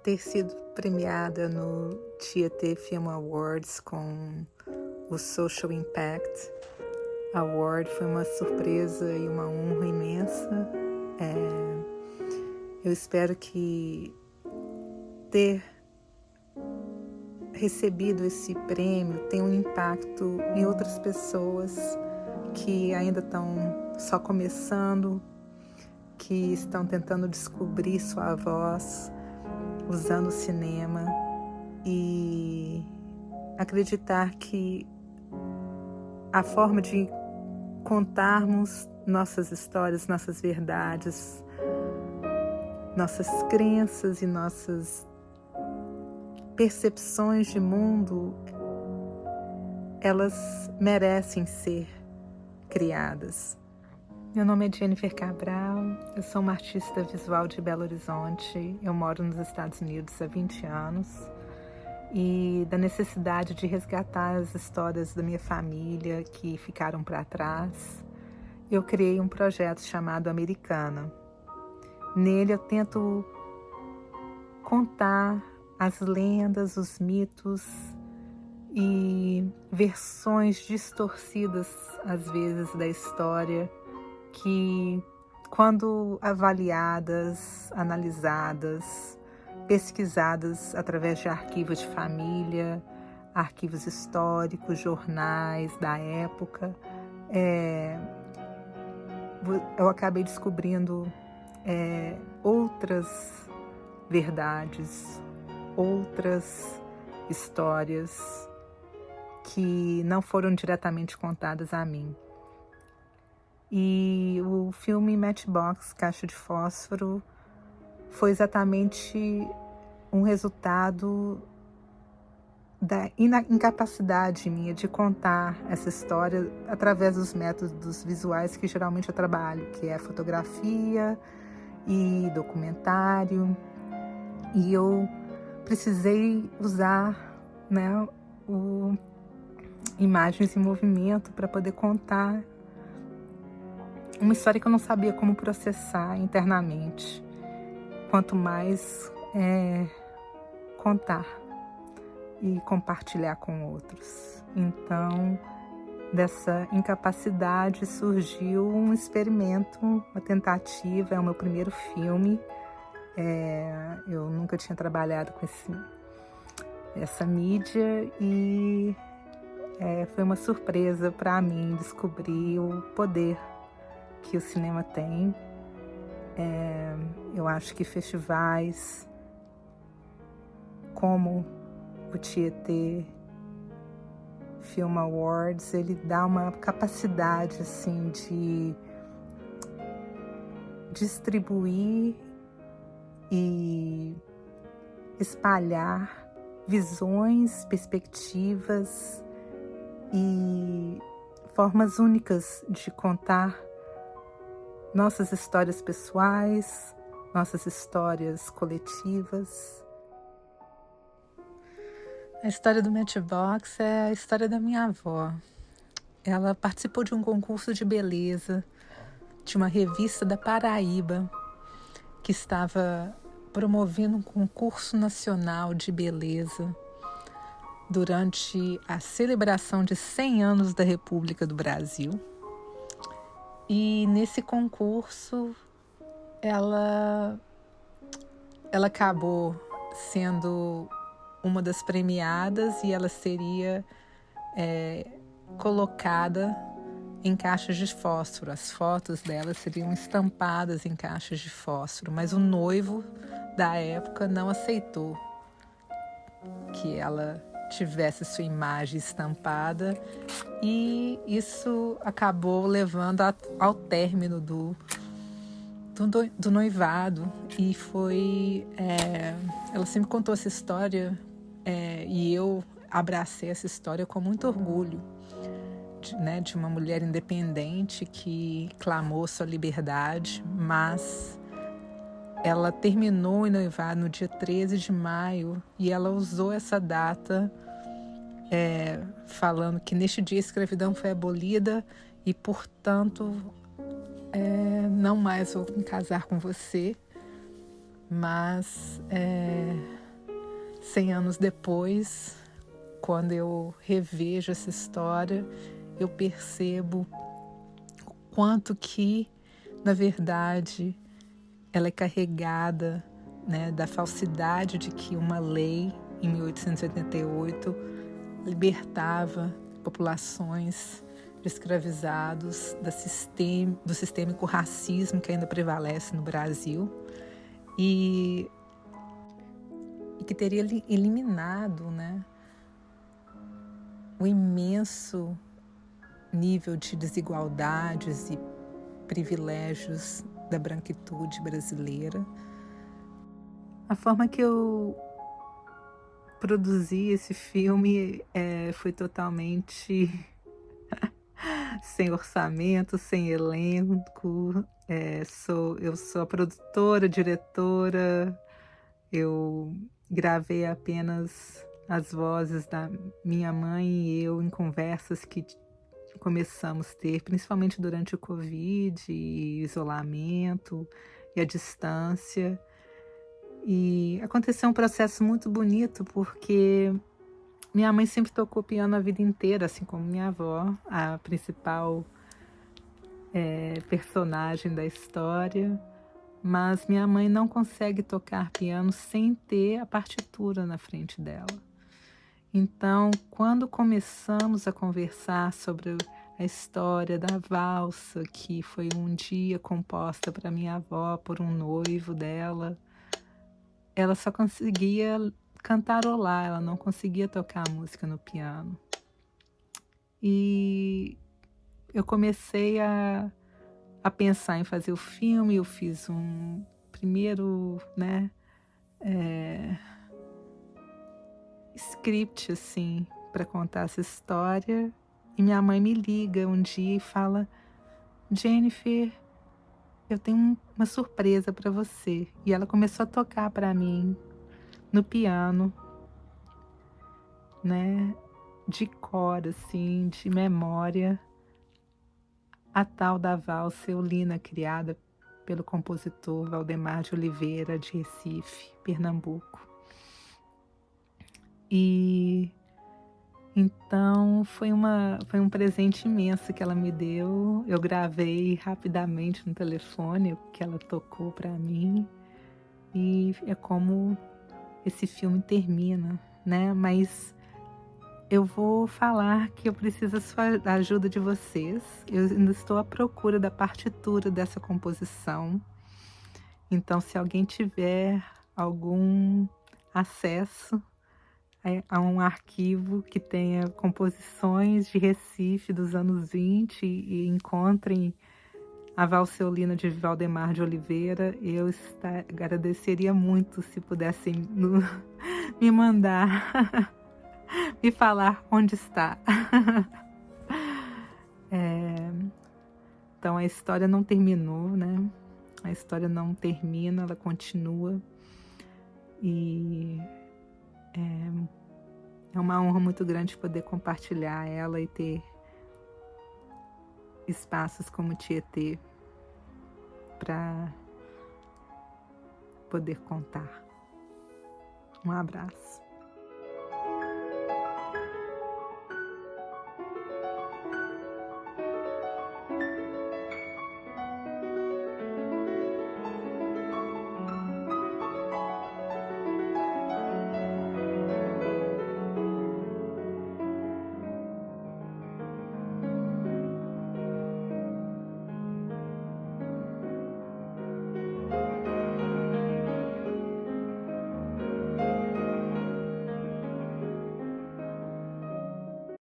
ter sido premiada no Tietê Film Awards com o Social Impact Award foi uma surpresa e uma honra imensa. Eu espero que ter recebido esse prêmio tenha um impacto em outras pessoas que ainda estão só começando, que estão tentando descobrir sua voz usando o cinema e acreditar que a forma de contarmos nossas histórias, nossas verdades, nossas crenças e nossas percepções de mundo, elas merecem ser criadas. Meu nome é Jennifer Cabral, eu sou uma artista visual de Belo Horizonte, eu moro nos Estados Unidos há 20 anos e da necessidade de resgatar as histórias da minha família que ficaram para trás, eu criei um projeto chamado Americana. Nele eu tento contar as lendas, os mitos e versões distorcidas, às vezes, da história que, quando avaliadas, analisadas, pesquisadas através de arquivos de família, arquivos históricos, jornais da época, eu acabei descobrindo outras verdades, outras histórias que não foram diretamente contadas a mim. E o filme Matchbox, Caixa de Fósforo, foi exatamente um resultado da incapacidade minha de contar essa história através dos métodos visuais que geralmente eu trabalho, que é fotografia e documentário. E eu precisei usar, imagens em movimento para poder contar uma história que eu não sabia como processar internamente, quanto mais contar e compartilhar com outros. Então, dessa incapacidade surgiu um experimento, uma tentativa, é o meu primeiro filme. Eu nunca tinha trabalhado com essa mídia e foi uma surpresa para mim descobrir o poder que o cinema tem. Eu acho que festivais como o Tietê Film Awards, ele dá uma capacidade assim de distribuir e espalhar visões, perspectivas e formas únicas de contar nossas histórias pessoais, nossas histórias coletivas. A história do Matchbox é a história da minha avó. Ela participou de um concurso de beleza de uma revista da Paraíba que estava promovendo um concurso nacional de beleza durante a celebração de 100 anos da República do Brasil. E nesse concurso ela acabou sendo uma das premiadas e ela seria colocada em caixas de fósforo. As fotos dela seriam estampadas em caixas de fósforo, mas o noivo da época não aceitou que ela tivesse sua imagem estampada e isso acabou levando ao término do noivado. E foi... ela sempre contou essa história e eu abracei essa história com muito orgulho, de uma mulher independente que clamou sua liberdade, mas ela terminou o noivado no dia 13 de maio e ela usou essa data falando que neste dia a escravidão foi abolida e, portanto, não mais vou me casar com você, mas 100 anos depois, quando eu revejo essa história, eu percebo o quanto que, na verdade, ela é carregada, né, da falsidade de que uma lei, em 1888, libertava populações de escravizados do sistêmico racismo que ainda prevalece no Brasil e que teria eliminado, né, o imenso nível de desigualdades e privilégios da branquitude brasileira. A forma que eu produzi esse filme foi totalmente sem orçamento, sem elenco. Eu sou a produtora, diretora. Eu gravei apenas as vozes da minha mãe e eu em conversas que começamos a ter, principalmente durante o Covid, e isolamento e a distância. E aconteceu um processo muito bonito, porque minha mãe sempre tocou piano a vida inteira, assim como minha avó, a principal personagem da história. Mas minha mãe não consegue tocar piano sem ter a partitura na frente dela. Então, quando começamos a conversar sobre a história da valsa, que foi um dia composta para minha avó por um noivo dela, ela só conseguia cantarolar, ela não conseguia tocar a música no piano. E eu comecei a pensar em fazer o filme. Eu fiz um primeiro, né, script, assim, para contar essa história. E minha mãe me liga um dia e fala: Jennifer, eu tenho uma surpresa para você. E ela começou a tocar para mim no piano, né, de cor, assim, de memória, a tal da valsa Eulina, criada pelo compositor Valdemar de Oliveira, de Recife, Pernambuco. E então foi um presente imenso que ela me deu. Eu gravei rapidamente no telefone o que ela tocou para mim, e é como esse filme termina, né? Mas eu vou falar que eu preciso da ajuda de vocês. Eu ainda estou à procura da partitura dessa composição. Então, se alguém tiver algum acesso a um arquivo que tenha composições de Recife dos anos 20 e encontrem a valsa Eulina de Valdemar de Oliveira, eu agradeceria muito se pudessem me mandar, me falar onde está. Então a história não terminou, né? A história não termina, ela continua. E é uma honra muito grande poder compartilhar ela e ter espaços como Tietê para poder contar. Um abraço.